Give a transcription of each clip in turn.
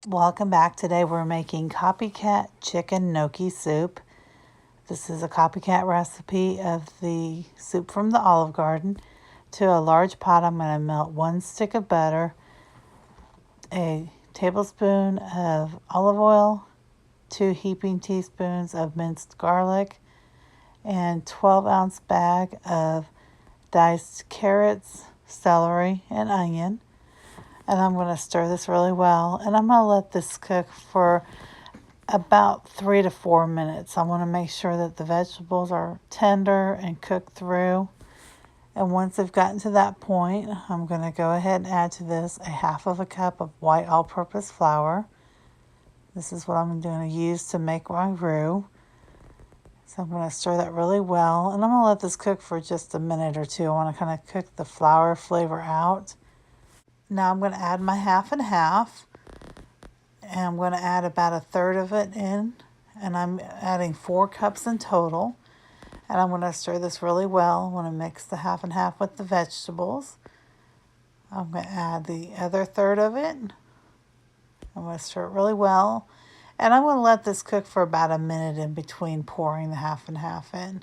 Welcome back. Today we're making copycat chicken gnocchi soup. This is a copycat recipe of the soup from the Olive Garden. To a large pot, I'm going to melt 1 stick of butter, a tablespoon of olive oil, 2 heaping teaspoons of minced garlic, and 12-ounce bag of diced carrots, celery, and onion. And I'm going to stir this really well. And I'm going to let this cook for about 3 to 4 minutes. I want to make sure that the vegetables are tender and cooked through. And once they've gotten to that point, I'm going to go ahead and add to this a half of a cup of white all-purpose flour. This is what I'm going to use to make my roux. So I'm going to stir that really well. And I'm going to let this cook for just a minute or two. I want to kind of cook the flour flavor out. Now I'm going to add my half and half. And I'm going to add about a third of it in. And I'm adding 4 cups in total. And I'm going to stir this really well. I want to mix the half and half with the vegetables. I'm going to add the other third of it. I'm going to stir it really well. And I'm going to let this cook for about a minute in between pouring the half and half in.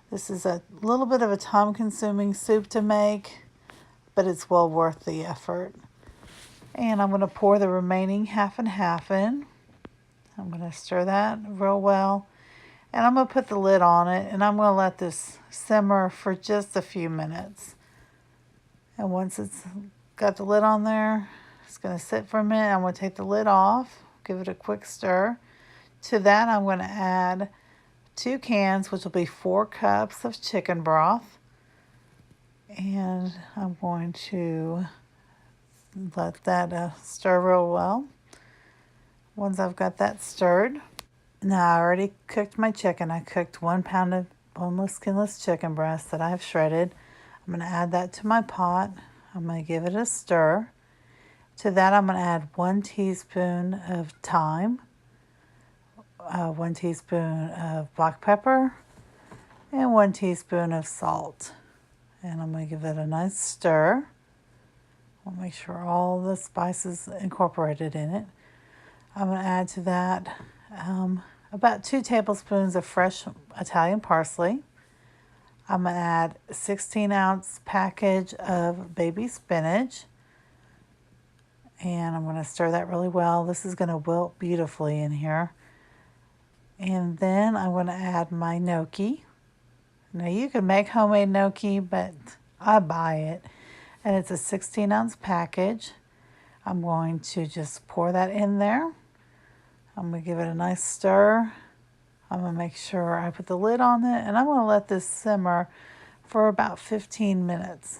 This is a little bit of a time-consuming soup to make, but it's well worth the effort. And I'm going to pour the remaining half and half in. I'm going to stir that real well. And I'm going to put the lid on it, and I'm going to let this simmer for just a few minutes. And once it's got the lid on there, it's going to sit for a minute. I'm going to take the lid off, give it a quick stir. To that, I'm going to add 2 cans, which will be 4 cups of chicken broth. And I'm going to let that stir real well. Once I've got that stirred, now I already cooked my chicken. I cooked 1 pound of boneless, skinless chicken breast that I have shredded. I'm going to add that to my pot. I'm going to give it a stir. To that, I'm going to add 1 teaspoon of thyme, 1 teaspoon of black pepper, and 1 teaspoon of salt. And I'm going to give it a nice stir. I'll make sure all the spices incorporated in it. I'm going to add to that about 2 tablespoons of fresh Italian parsley. I'm going to add a 16-ounce package of baby spinach. And I'm going to stir that really well. This is going to wilt beautifully in here. And then I'm going to add my gnocchi. Now you can make homemade gnocchi, but I buy it. And it's a 16-ounce package. I'm going to just pour that in there. I'm going to give it a nice stir. I'm going to make sure I put the lid on it. And I'm going to let this simmer for about 15 minutes.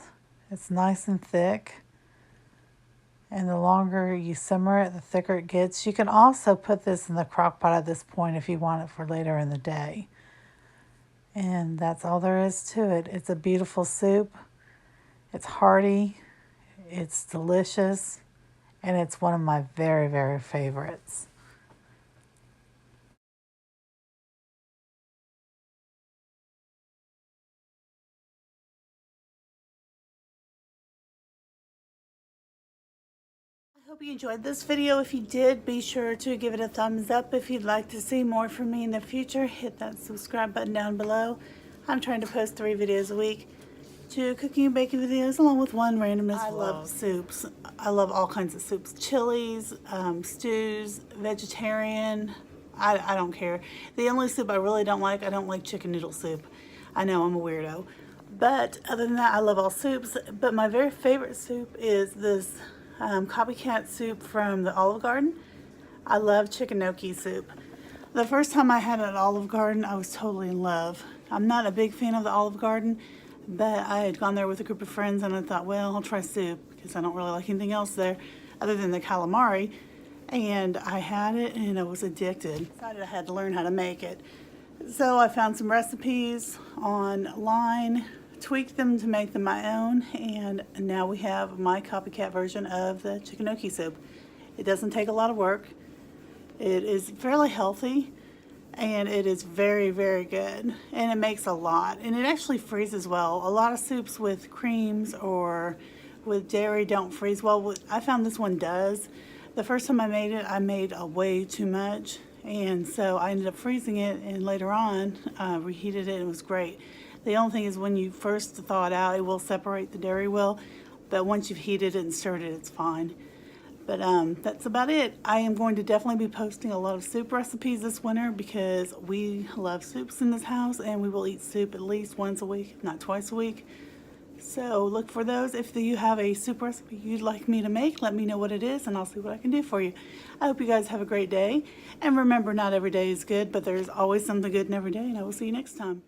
It's nice and thick. And the longer you simmer it, the thicker it gets. You can also put this in the crock pot at this point if you want it for later in the day. And that's all there is to it. It's a beautiful soup. It's hearty. It's delicious. And it's one of my very, very favorites. I hope you enjoyed this video. If you did, be sure to give it a thumbs up. If you'd like to see more from me in the future, hit that subscribe button down below. I'm trying to post 3 videos a week, 2 cooking and baking videos, along with 1 randomness vlog. I love soups. I love all kinds of soups. Chilies, stews, vegetarian. I don't care. The only soup I really don't like chicken noodle soup. I know I'm a weirdo. But other than that, I love all soups. But my very favorite soup is this copycat soup from the Olive Garden. I love chicken gnocchi soup. The first time I had it at Olive Garden, I was totally in love. I'm not a big fan of the Olive Garden, but I had gone there with a group of friends and I thought, well, I'll try soup because I don't really like anything else there other than the calamari. And I had it and I was addicted. Decided I had to learn how to make it. So I found some recipes online, tweaked them to make them my own, and now we have my copycat version of the chicken gnocchi soup. It doesn't take a lot of work. It is fairly healthy, and it is very, very good, and it makes a lot, and it actually freezes well. A lot of soups with creams or with dairy don't freeze well. I found this one does, The first time I made it, I made way too much, and so I ended up freezing it, and later on reheated it, and it was great. The only thing is when you first thaw it out, it will separate, the dairy will, but once you've heated it and stirred it, it's fine. But that's about it. I am going to definitely be posting a lot of soup recipes this winter because we love soups in this house, and we will eat soup at least once a week, if not twice a week. So look for those. If you have a soup recipe you'd like me to make, let me know what it is and I'll see what I can do for you. I hope you guys have a great day. And remember, not every day is good, but there's always something good in every day, and I will see you next time.